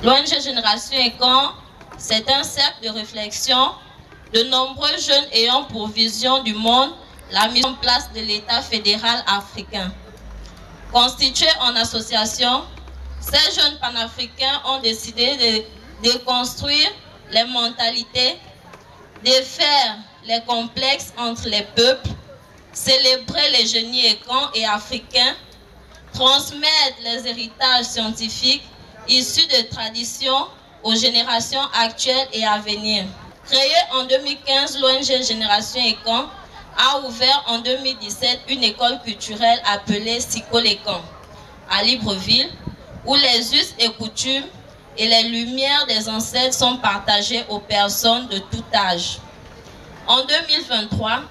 L'ONG Génération Ekan, c'est un cercle de réflexion de nombreux jeunes ayant pour vision du monde la mise en place de l'État fédéral africain. Constitués en association, ces jeunes panafricains ont décidé de déconstruire les mentalités, défaire les complexes entre les peuples, célébrer les génies Ekan et africains, transmettre les héritages scientifiques issus de traditions aux générations actuelles et à venir. Créée en 2015, l'ONG Génération Ekan a ouvert en 2017 une école culturelle appelée Sikol Ekan à Libreville, où les us et coutumes et les lumières des ancêtres sont partagées aux personnes de tout âge. En 2023,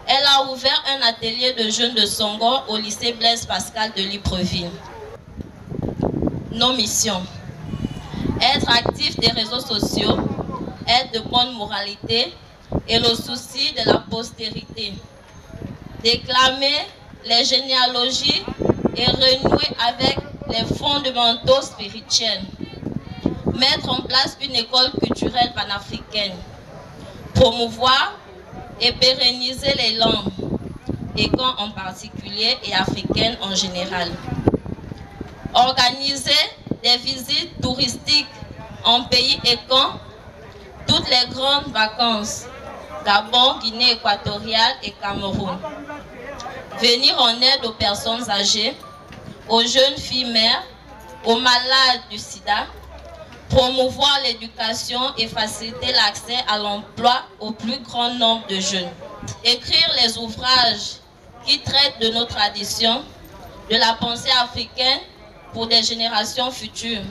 elle a ouvert un atelier de jeunes de Songo au lycée Blaise Pascal de Libreville. Nos missions: être actif des réseaux sociaux, être de bonne moralité et le souci de la postérité. Déclamer les généalogies et renouer avec les fondamentaux spirituels. Mettre en place une école culturelle panafricaine. Promouvoir et pérenniser les langues, Ekan en particulier et africaines en général. Organiser des visites touristiques en pays Ekan, toutes les grandes vacances, Gabon, Guinée équatoriale et Cameroun. Venir en aide aux personnes âgées, aux jeunes filles mères, aux malades du sida, promouvoir l'éducation et faciliter l'accès à l'emploi au plus grand nombre de jeunes. Écrire les ouvrages qui traitent de nos traditions, de la pensée africaine pour des générations futures.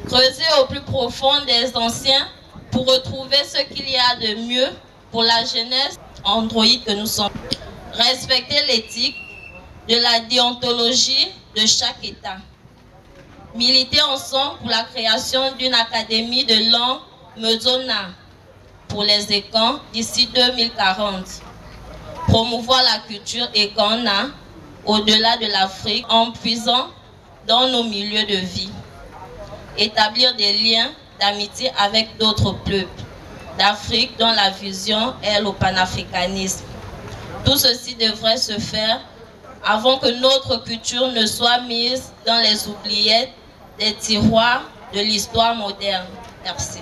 Creuser au plus profond des anciens pour retrouver ce qu'il y a de mieux pour la jeunesse androïde que nous sommes. Respecter l'éthique de la déontologie de chaque État. Militer ensemble pour la création d'une académie de langue Medzona pour les Ekans d'ici 2040. Promouvoir la culture Ekana au-delà de l'Afrique en puisant dans nos milieux de vie. Établir des liens d'amitié avec d'autres peuples d'Afrique dont la vision est le panafricanisme. Tout ceci devrait se faire avant que notre culture ne soit mise dans les oubliettes des tiroirs de l'histoire moderne. Merci.